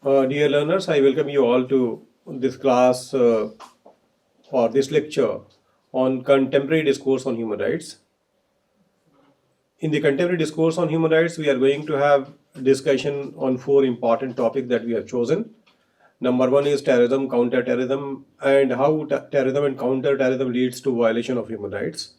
Dear learners, I welcome you all to this class or this lecture on contemporary discourse on human rights. In the contemporary discourse on human rights, we are going to have discussion on four important topics that we have chosen. Number one is terrorism, counterterrorism, and how terrorism and counterterrorism leads to violation of human rights.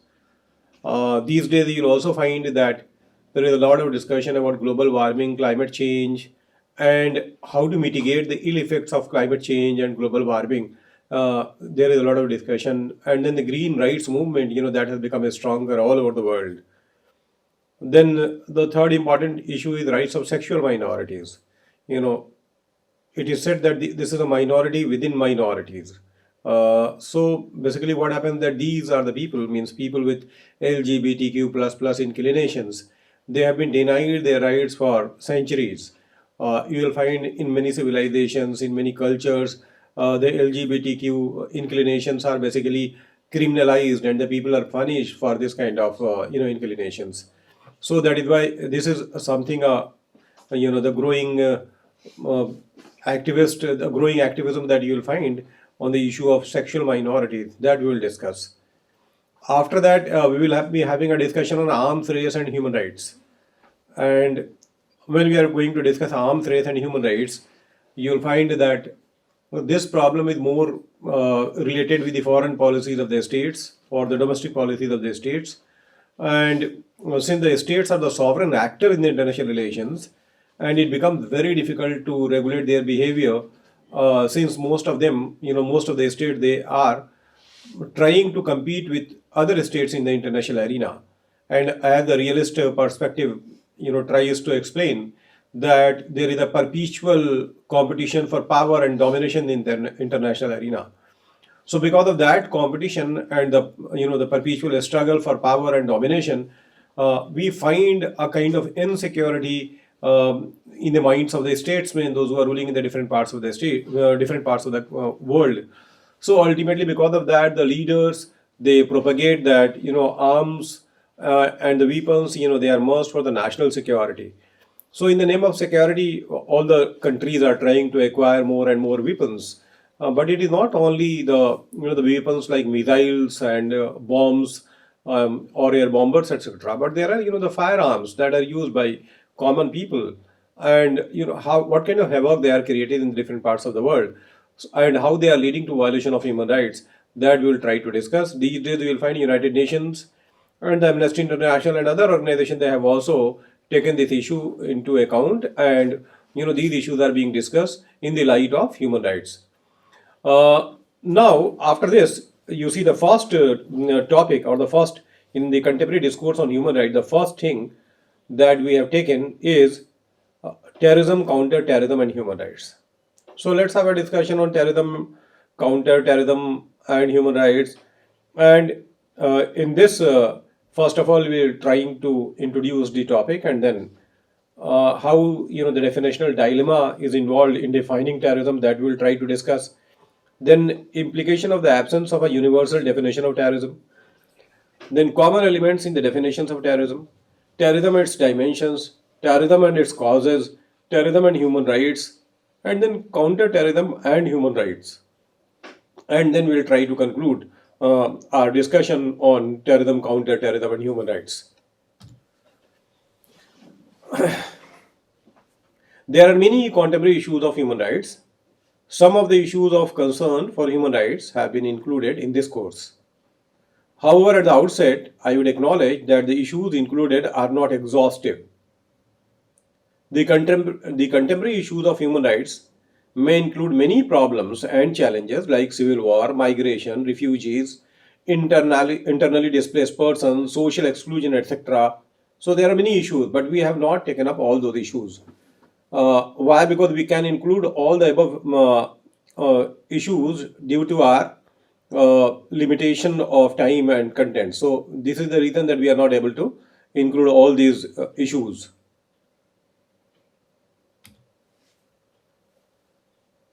These days, you'll also find that there is a lot of discussion about global warming, climate change, and how to mitigate the ill effects of climate change and global warming. There is a lot of discussion, and then the green rights movement, that has become stronger all over the world. Then the third important issue is rights of sexual minorities. You know, it is said that this is a minority within minorities. So basically, what happens that these are the people, means people with LGBTQ plus inclinations. They have been denied their rights for centuries. You will find in many civilizations, in many cultures, the LGBTQ inclinations are basically criminalized, and the people are punished for this kind of inclinations. So that is why this is something the growing uh, the growing activism that you will find on the issue of sexual minorities that we will discuss. After that, we will be having a discussion on arms race and human rights. And when we are going to discuss arms race and human rights, you will find that this problem is more related with the foreign policies of the states or the domestic policies of the states. And since the states are the sovereign actor in the international relations, and it becomes very difficult to regulate their behavior, since most of the states, they are trying to compete with other states in the international arena. And as the realist perspective, tries to explain that there is a perpetual competition for power and domination in the international arena. So because of that competition and the perpetual struggle for power and domination, we find a kind of insecurity in the minds of the statesmen, those who are ruling in the different parts of the different parts of the world. So ultimately, because of that, the leaders, they propagate that arms and the weapons, they are must for the national security. So, in the name of security, all the countries are trying to acquire more and more weapons. But it is not only the weapons like missiles and bombs or air bombers, etc. But there are the firearms that are used by common people, and how what kind of havoc they are created in different parts of the world, and how they are leading to violation of human rights. That we will try to discuss. These days, we will find United Nations and the Amnesty International and other organizations, they have also taken this issue into account, and these issues are being discussed in the light of human rights. Now, after this, you see the first topic, or the first in the contemporary discourse on human rights, the first thing that we have taken is terrorism, counter-terrorism, and human rights. So let's have a discussion on terrorism, counter-terrorism, and human rights. And in this, first of all, we're trying to introduce the topic, and then how the definitional dilemma is involved in defining terrorism, that we'll try to discuss. Then implication of the absence of a universal definition of terrorism. Then common elements in the definitions of terrorism and its dimensions, terrorism and its causes, terrorism and human rights, and then counter-terrorism and human rights. And then we'll try to conclude our discussion on terrorism, counter-terrorism, and human rights. There are many contemporary issues of human rights. Some of the issues of concern for human rights have been included in this course. However, at the outset, I would acknowledge that the issues included are not exhaustive. The contemporary issues of human rights may include many problems and challenges like civil war, migration, refugees, internally displaced persons, social exclusion, etc. So there are many issues, but we have not taken up all those issues. Why? Because we can include all the above issues due to our limitation of time and content. So this is the reason that we are not able to include all these issues.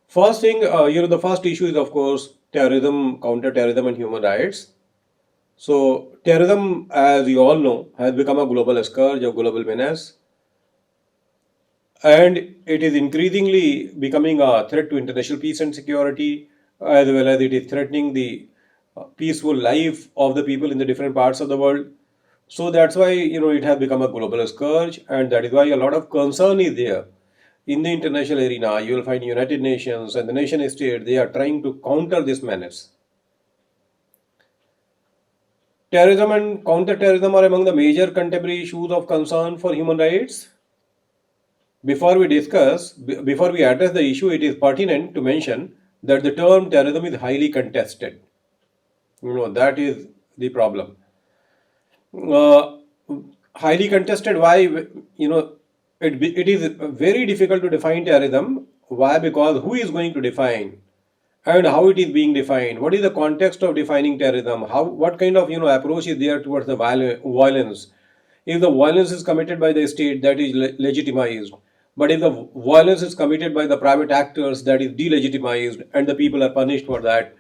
First thing, the first issue is, of course, terrorism, counter-terrorism, and human rights. So, terrorism, as you all know, has become a global scourge, a global menace. and it is increasingly becoming a threat to international peace and security, as well as it is threatening the peaceful life of the people in the different parts of the world. So that's why it has become a global scourge, and that is why a lot of concern is there in the international arena. You will find United Nations and the nation state, they are trying to counter this menace. Terrorism and counterterrorism are among the major contemporary issues of concern for human rights. Before we address the issue, it is pertinent to mention that the term terrorism is highly contested. That is the problem. Uh, Highly contested. Why? It is very difficult to define terrorism. Why? Because who is going to define, and how it is being defined? What is the context of defining terrorism? What kind of approach is there towards the violence? If the violence is committed by the state, that is legitimized. But if the violence is committed by the private actors, that is delegitimized, and the people are punished for that.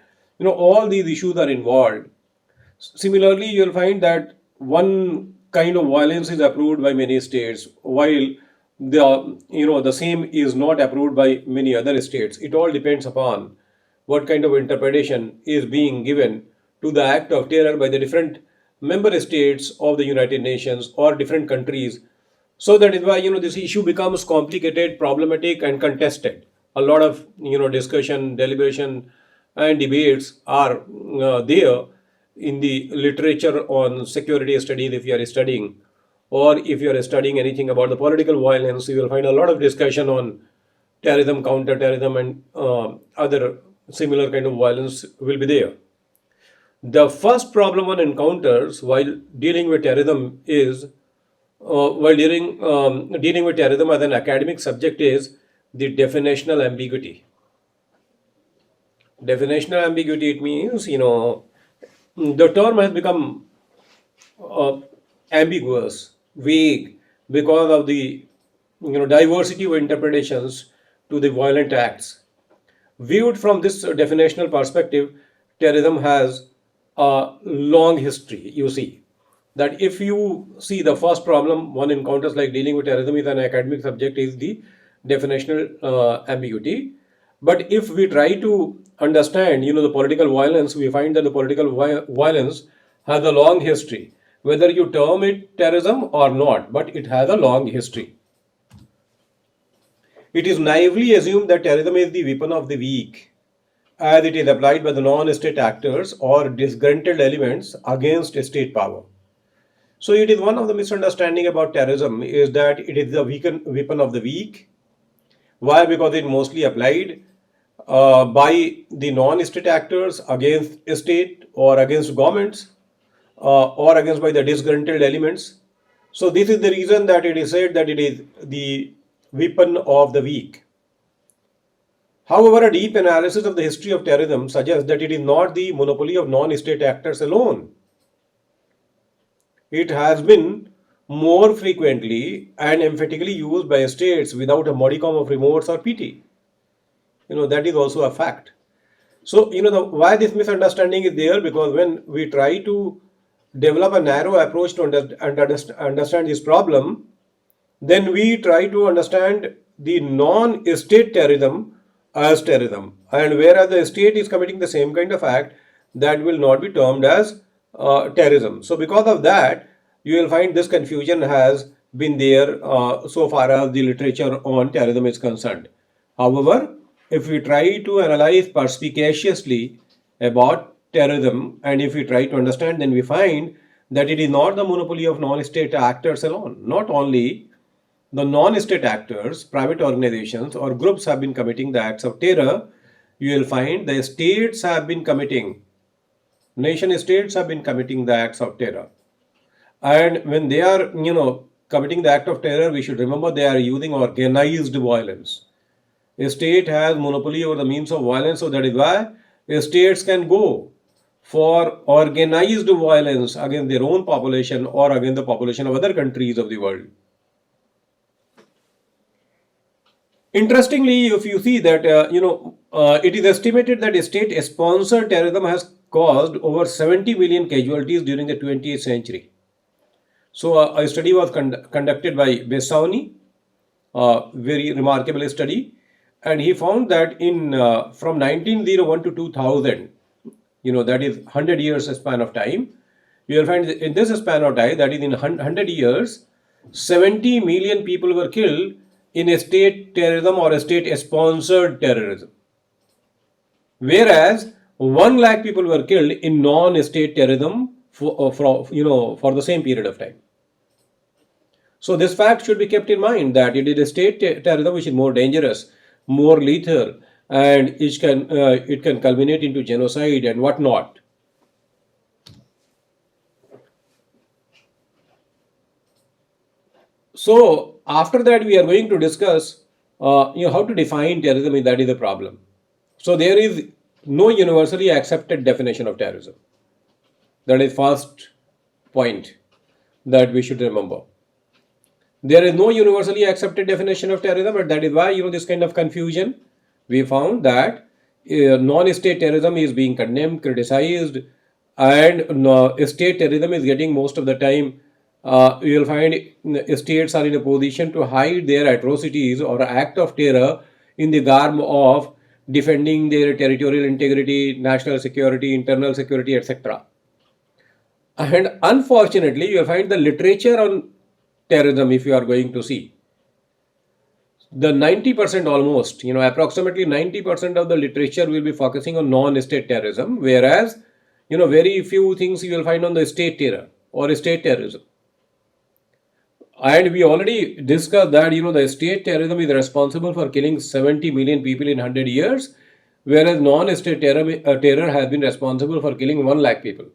All these issues are involved. Similarly, you'll find that one kind of violence is approved by many states, while the same is not approved by many other states. It all depends upon what kind of interpretation is being given to the act of terror by the different member states of the United Nations or different countries. So that is why this issue becomes complicated, problematic, and contested. A lot of discussion, deliberation, and debates are there in the literature on security studies. If you are studying, or if you are studying anything about the political violence, you will find a lot of discussion on terrorism, counter-terrorism, and other similar kind of violence will be there. The first problem one encounters while dealing with terrorism is while dealing with terrorism as an academic subject is the definitional ambiguity. Definitional ambiguity, it means the term has become uh, ambiguous, vague, because of the diversity of interpretations to the violent acts. Viewed from this definitional perspective, terrorism has a long history. You see that if you see the first problem one encounters like dealing with terrorism is an academic subject is the definitional ambiguity. But if we try to understand, the political violence, we find that the political violence has a long history. Whether you term it terrorism or not, but it has a long history. It is naively assumed that terrorism is the weapon of the weak, as it is applied by the non-state actors or disgruntled elements against state power. So it is one of the misunderstanding about terrorism is that it is the weapon of the weak. Why? Because it mostly applied by the non-state actors against state or against governments or against by the disgruntled elements. So this is the reason that it is said that it is the weapon of the weak. However, a deep analysis of the history of terrorism suggests that it is not the monopoly of non-state actors alone. It has been more frequently and emphatically used by states without a modicum of remorse or pity. That is also a fact. So, why this misunderstanding is there? Because when we try to develop a narrow approach to understand this problem, then we try to understand the non-state terrorism as terrorism. And whereas the state is committing the same kind of act, that will not be termed as terrorism. So because of that, you will find this confusion has been there so far as the literature on terrorism is concerned. However, if we try to analyze perspicaciously about terrorism and if we try to understand, then we find that it is not the monopoly of non-state actors alone. Not only the non-state actors, private organizations or groups have been committing the acts of terror, you will find the states have been committing, nation states have been committing the acts of terror. And when they are, committing the act of terror, we should remember they are using organized violence. A state has monopoly over the means of violence, so that is why states can go for organized violence against their own population or against the population of other countries of the world. Interestingly, if you see that, it is estimated that state-sponsored terrorism has caused over 70 million casualties during the 20th century. So, a study was conducted by Bessoni very remarkable study, and he found that in from 1901 to 2000, that is 100 years span of time, you will find that in this span of time, that is in 100 years, 70 million people were killed in a state terrorism or a state sponsored terrorism, whereas 1 lakh people were killed in non-state terrorism for the same period of time. So this fact should be kept in mind, that it is a state terrorism which is more dangerous, more lethal, and it can culminate into genocide and whatnot. So after that, we are going to discuss how to define terrorism. That is the problem. So there is no universally accepted definition of terrorism. That is first point that we should remember. There is no universally accepted definition of terrorism, but that is why this kind of confusion. We found that non-state terrorism is being condemned, criticized, and state terrorism is getting most of the time. You will find states are in a position to hide their atrocities or act of terror in the garb of defending their territorial integrity, national security, internal security, etc. And unfortunately, you will find the literature on terrorism, if you are going to see, the 90% almost, approximately 90% of the literature will be focusing on non-state terrorism, whereas, very few things you will find on the state terror or state terrorism. And we already discussed that, the state terrorism is responsible for killing 70 million people in 100 years, whereas non-state terror has been responsible for killing 1 lakh people.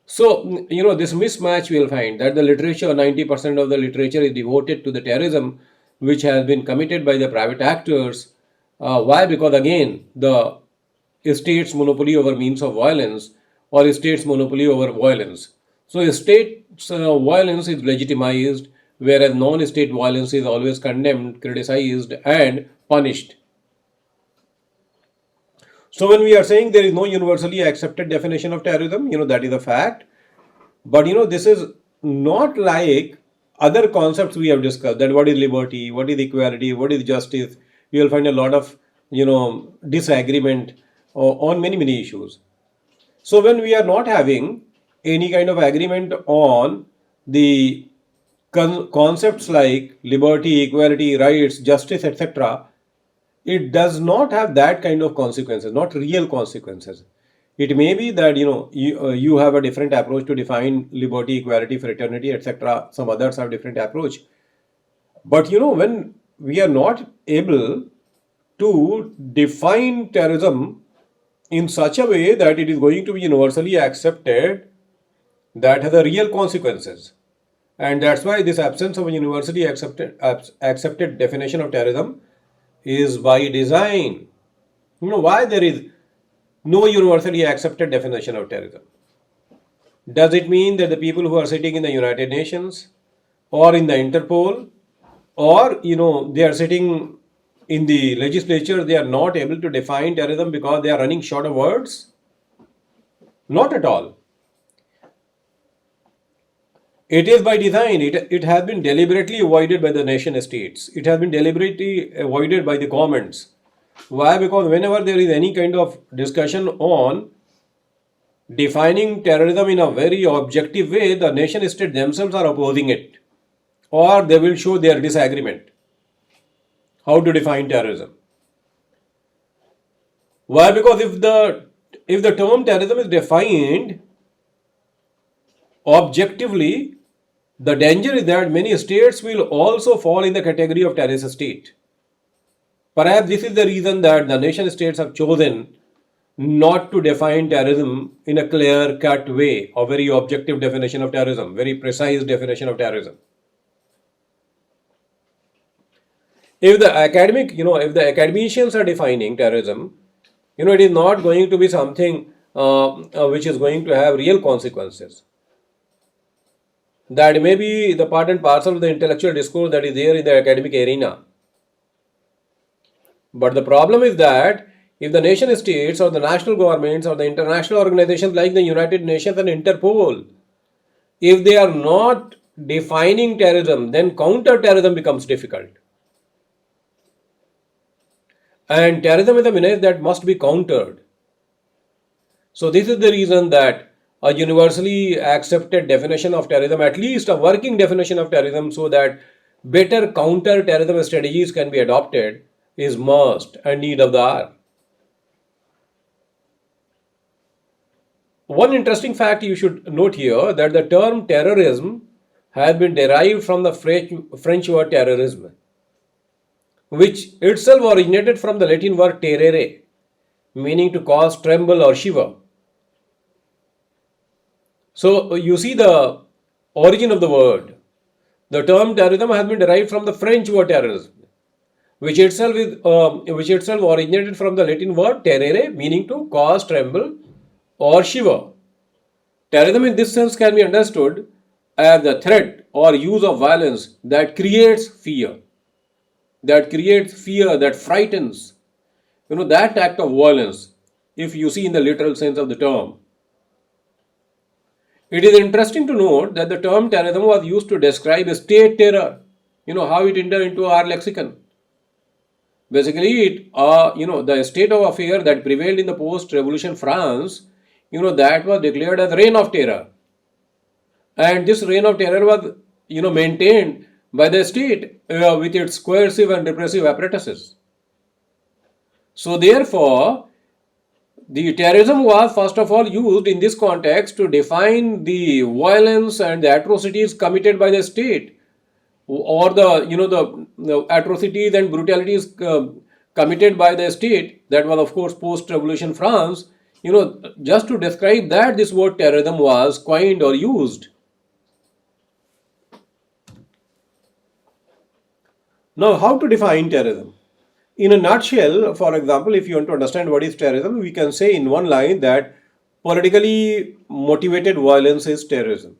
So, this mismatch we will find that the literature, 90% of the literature is devoted to the terrorism which has been committed by the private actors. Why? Because again, the state's monopoly over means of violence or state's monopoly over violence. So, state's violence is legitimized, whereas non-state violence is always condemned, criticized, and punished. So when we are saying there is no universally accepted definition of terrorism, that is a fact. But this is not like other concepts we have discussed, that what is liberty, what is equality, what is justice. You will find a lot of disagreement on many issues. So when we are not having any kind of agreement on the concepts like liberty, equality, rights, justice, etc., it does not have that kind of consequences, not real consequences. It may be that you have a different approach to define liberty, equality, fraternity, etc. Some others have different approach. But when we are not able to define terrorism in such a way that it is going to be universally accepted, that has a real consequences. And that's why this absence of a universally accepted definition of terrorism is by design. Why there is no universally accepted definition of terrorism? Does it mean that the people who are sitting in the United Nations or in the Interpol, or they are sitting in the legislature, they are not able to define terrorism because they are running short of words? Not at all. It is by design. It has been deliberately avoided by the nation states. It has been deliberately avoided by the governments. Why? Because whenever there is any kind of discussion on defining terrorism in a very objective way, the nation state themselves are opposing it, or they will show their disagreement how to define terrorism. Why? Because if the term terrorism is defined objectively, the danger is that many states will also fall in the category of terrorist state. Perhaps this is the reason that the nation states have chosen not to define terrorism in a clear-cut way, a very objective definition of terrorism, very precise definition of terrorism. If the academicians are defining terrorism, it is not going to be something which is going to have real consequences. That may be the part and parcel of the intellectual discourse that is there in the academic arena. But the problem is that if the nation states or the national governments or the international organizations like the United Nations and Interpol, if they are not defining terrorism, then counter-terrorism becomes difficult. And terrorism is a menace that must be countered. So this is the reason that a universally accepted definition of terrorism, at least a working definition of terrorism, so that better counter-terrorism strategies can be adopted, is must and need of the hour. One interesting fact you should note here that the term terrorism has been derived from the French word terrorism, which itself originated from the Latin word terrere, meaning to cause tremble or shiver. So you see the origin of the word. The term terrorism has been derived from the French word terrorism, which itself originated from the Latin word terrere, meaning to cause tremble or shiver. Terrorism in this sense can be understood as the threat or use of violence that creates fear, that frightens. That act of violence, if you see in the literal sense of the term. It is interesting to note that the term terrorism was used to describe a state terror, how it entered into our lexicon. Basically, the state of affair that prevailed in the post-revolution France, that was declared as reign of terror. And this reign of terror was, maintained by the state with its coercive and repressive apparatuses. So therefore, the terrorism was first of all used in this context to define the violence and the atrocities committed by the state, or the atrocities and brutalities committed by the state. That was of course post-revolution France. Just to describe that, this word terrorism was coined or used. Now, how to define terrorism? In a nutshell, for example, if you want to understand what is terrorism, we can say in one line that politically motivated violence is terrorism.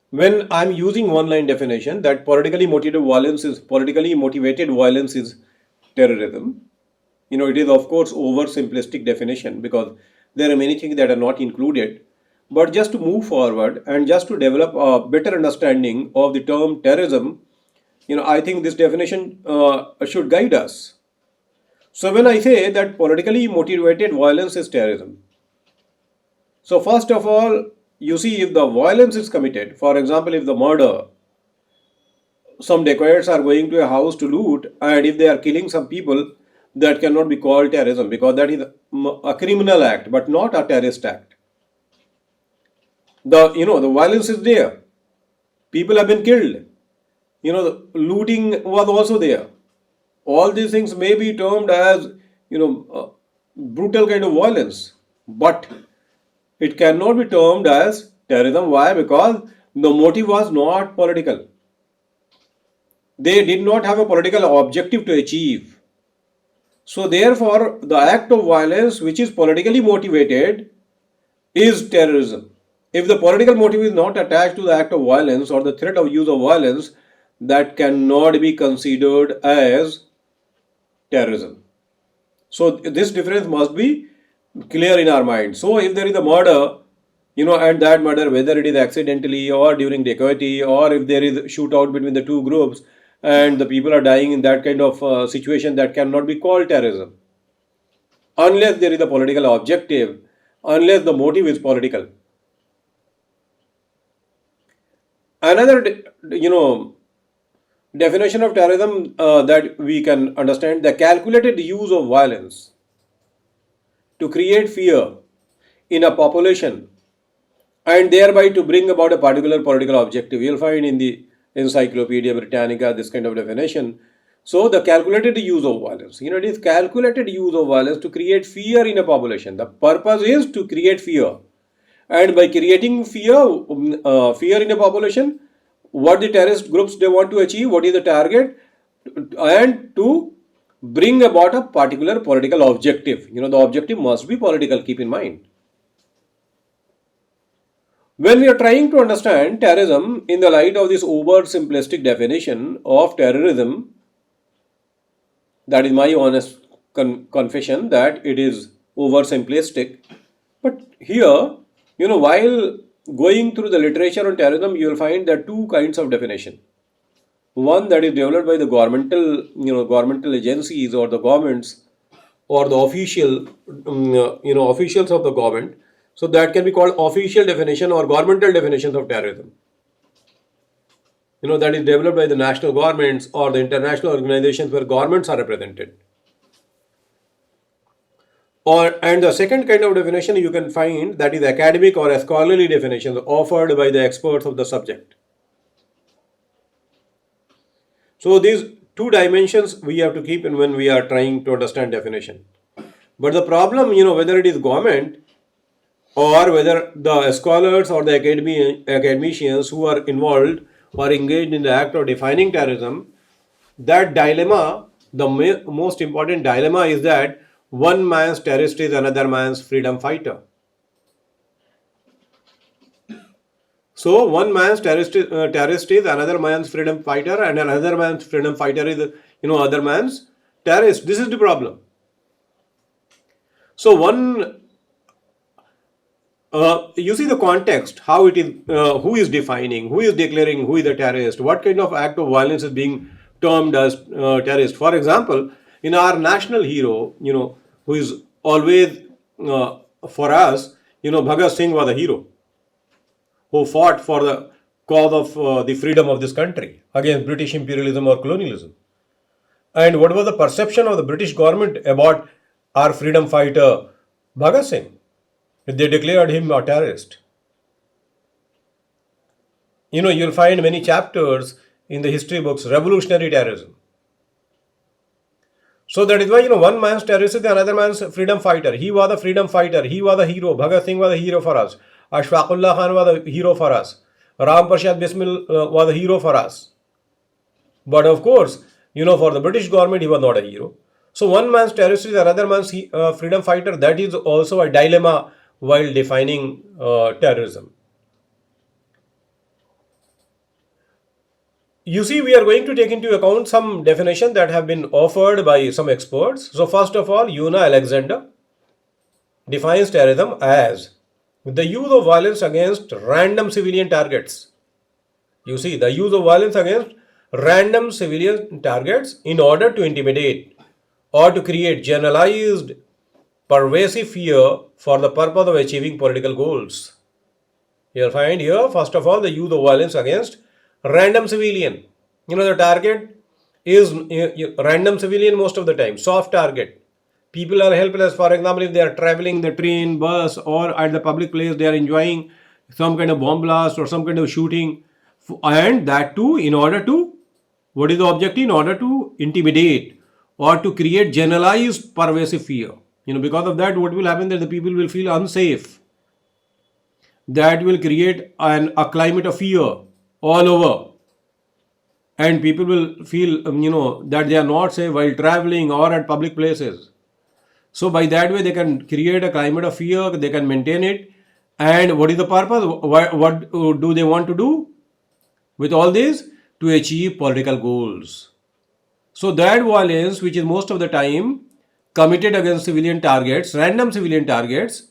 When I'm using one line definition that politically motivated violence is terrorism, it is of course oversimplistic definition because there are many things that are not included. But just to move forward and just to develop a better understanding of the term terrorism, I think this definition should guide us. So when I say that politically motivated violence is terrorism, so first of all, you see, if the violence is committed, for example, if the murder, some dacoits are going to a house to loot, and if they are killing some people, that cannot be called terrorism because that is a criminal act, but not a terrorist act. The violence is there. People have been killed. The looting was also there. All these things may be termed as, brutal kind of violence, but it cannot be termed as terrorism. Why? Because the motive was not political. They did not have a political objective to achieve. So therefore, the act of violence which is politically motivated is terrorism. If the political motive is not attached to the act of violence or the threat of use of violence, that cannot be considered as terrorism. So this difference must be clear in our mind. So if there is a murder, and that murder, whether it is accidentally or during dacoity, or if there is shootout between the two groups and the people are dying in that kind of situation, that cannot be called terrorism unless there is a political objective, unless the motive is political. Another, definition of terrorism that we can understand: the calculated use of violence to create fear in a population and thereby to bring about a particular political objective. You'll find in the Encyclopedia Britannica this kind of definition. So the calculated use of violence, it is calculated use of violence to create fear in a population. The purpose is to create fear, and by creating fear in a population, what the terrorist groups they want to achieve, what is the target, and to bring about a particular political objective. The objective must be political, keep in mind. When we are trying to understand terrorism in the light of this oversimplistic definition of terrorism, that is my honest confession that it is oversimplistic. But here, while going through the literature on terrorism, you will find there are two kinds of definition. One that is developed by the governmental agencies or the governments or the officials of the government. So that can be called official definition or governmental definitions of terrorism. That is developed by the national governments or the international organizations where governments are represented. And the second kind of definition you can find, that is academic or scholarly definitions offered by the experts of the subject. So these two dimensions we have to keep in when we are trying to understand definition. But the problem, whether it is government or whether the scholars or the academicians who are involved or engaged in the act of defining terrorism, that dilemma, the most important dilemma is that one man's terrorist is another man's freedom fighter. So one man's terrorist is another man's freedom fighter, and another man's freedom fighter is other man's terrorist. This is the problem. So you see the context, how it is, who is defining, who is declaring who is a terrorist, what kind of act of violence is being termed as terrorist. For example, in our national hero, who is always for us, Bhagat Singh was a hero who fought for the cause of the freedom of this country against British imperialism or colonialism. And what was the perception of the British government about our freedom fighter Bhagat Singh? They declared him a terrorist. You'll find many chapters in the history books, revolutionary terrorism. So that is why, one man's terrorist is another man's freedom fighter. He was a freedom fighter. He was a hero. Bhagat Singh was a hero for us. Ashfaqullah Khan was a hero for us. Ram Prasad Bismil was a hero for us. But of course, for the British government, he was not a hero. So one man's terrorist is another man's freedom fighter. That is also a dilemma while defining terrorism. You see, we are going to take into account some definitions that have been offered by some experts. So first of all, Una Alexander defines terrorism as the use of violence against random civilian targets. You see, the use of violence against random civilian targets in order to intimidate or to create generalized pervasive fear for the purpose of achieving political goals. You'll find here, first of all, the use of violence against random civilian. The target is random civilian most of the time, soft target. People are helpless. For example, if they are traveling the train, bus, or at the public place, they are enjoying some kind of bomb blast or some kind of shooting, and that too in order to, what is the objective? In order to intimidate or to create generalized pervasive fear. Because of that, what will happen that the people will feel unsafe. That will create a climate of fear all over. And people will feel, that they are not safe while traveling or at public places. So by that way, they can create a climate of fear, they can maintain it. And what is the purpose? What do they want to do with all this? To achieve political goals. So that violence, which is most of the time committed against civilian targets, random civilian targets,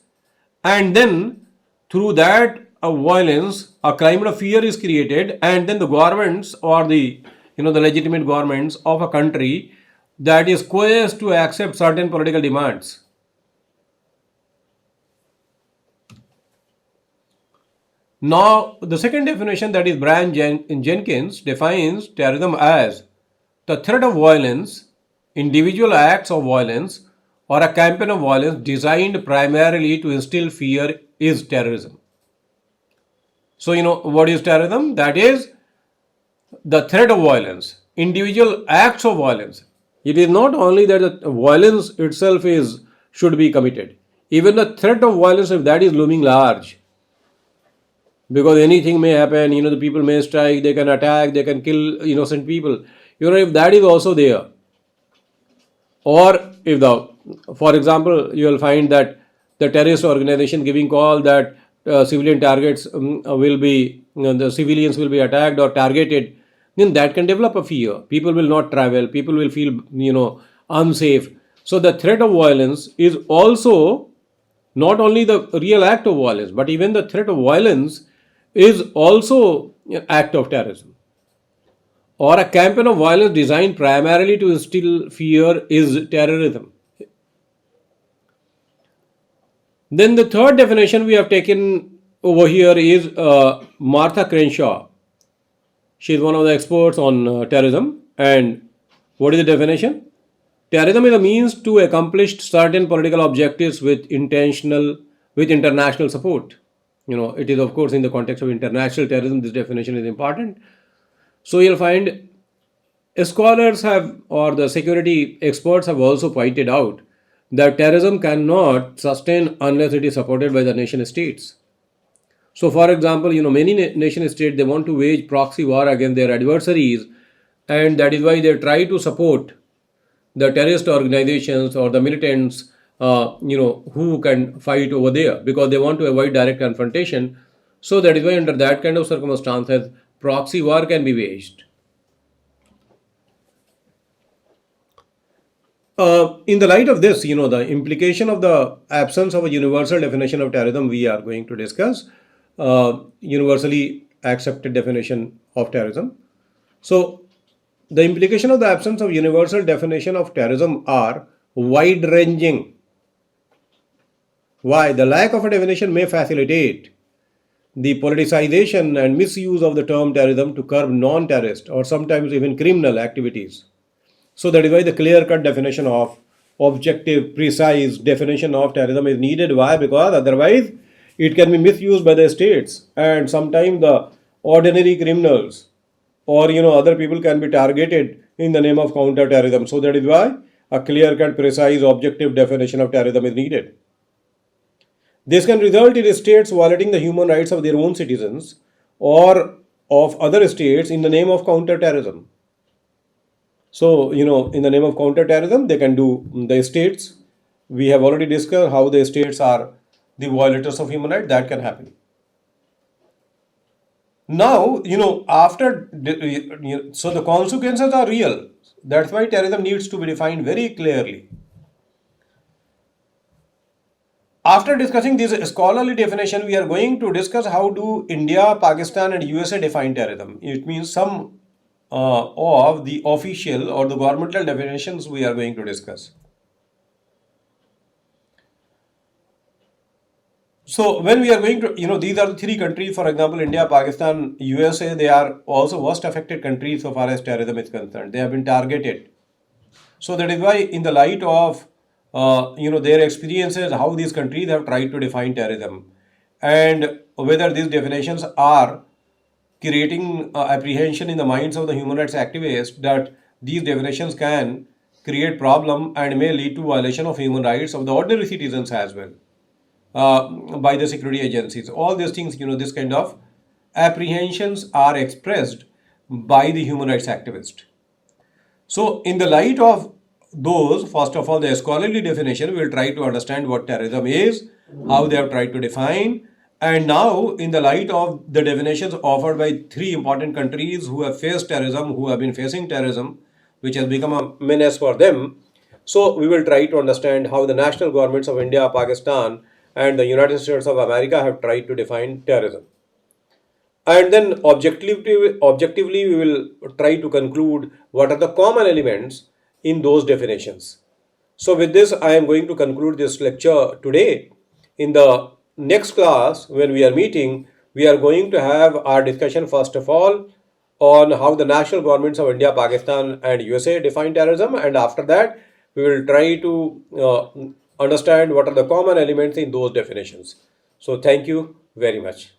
and then through that violence, a climate of fear is created, and then the governments or the legitimate governments of a country that is coerced to accept certain political demands. Now, the second definition, that is Brian Jenkins, defines terrorism as the threat of violence, individual acts of violence, or a campaign of violence designed primarily to instill fear is terrorism. So, what is terrorism? That is the threat of violence, individual acts of violence. It is not only that the violence itself should be committed. Even the threat of violence, if that is looming large, because anything may happen, the people may strike, they can attack, they can kill innocent people. If that is also there, or if for example, you will find that the terrorist organization giving call that civilian targets will be, the civilians will be attacked or targeted, then that can develop a fear. People will not travel, people will feel, unsafe. So the threat of violence is also not only the real act of violence, but even the threat of violence is also an act of terrorism. Or a campaign of violence designed primarily to instill fear is terrorism. Then the third definition we have taken over here is Martha Crenshaw. She is one of the experts on terrorism. And what is the definition? Terrorism is a means to accomplish certain political objectives with international support. It is of course in the context of international terrorism. This definition is important. So you'll find scholars have, or the security experts have also pointed out that terrorism cannot sustain unless it is supported by the nation states. So, for example, many nation states they want to wage proxy war against their adversaries, and that is why they try to support the terrorist organizations or the militants, who can fight over there because they want to avoid direct confrontation. So that is why under that kind of circumstances, proxy war can be waged. In the light of this, the implication of the absence of a universal definition of terrorism, we are going to discuss universally accepted definition of terrorism. So, the implication of the absence of universal definition of terrorism are wide-ranging. Why? The lack of a definition may facilitate the politicization and misuse of the term terrorism to curb non-terrorist or sometimes even criminal activities. So that is why the clear-cut definition of objective, precise definition of terrorism is needed. Why? Because otherwise it can be misused by the states, and sometimes the ordinary criminals or other people can be targeted in the name of counter-terrorism. So that is why a clear-cut, precise, objective definition of terrorism is needed. This can result in states violating the human rights of their own citizens or of other states in the name of counter-terrorism. So, in the name of counter-terrorism, they can do the states. We have already discussed how the states are the violators of human rights. That can happen. Now, so the consequences are real. That's why terrorism needs to be defined very clearly. After discussing this scholarly definition, we are going to discuss how do India, Pakistan and USA define terrorism. It means some of the official or the governmental definitions we are going to discuss. So when we are going to, these are the three countries, for example, India, Pakistan, USA, they are also worst affected countries so far as terrorism is concerned. They have been targeted. So that is why in the light of, their experiences, how these countries have tried to define terrorism and whether these definitions are creating apprehension in the minds of the human rights activists that these definitions can create problem and may lead to violation of human rights of the ordinary citizens as well by the security agencies. All these things, this kind of apprehensions are expressed by the human rights activist. So in the light of those, first of all, the scholarly definition, we will try to understand what terrorism is, how they have tried to define. And now, in the light of the definitions offered by three important countries who have faced terrorism, who have been facing terrorism, which has become a menace for them, so we will try to understand how the national governments of India, Pakistan, and the United States of America have tried to define terrorism. And then objectively, we will try to conclude what are the common elements in those definitions. So with this, I am going to conclude this lecture today. In the next class, when we are meeting, we are going to have our discussion first of all on how the national governments of India, Pakistan and USA define terrorism, and after that we will try to understand what are the common elements in those definitions. So thank you very much.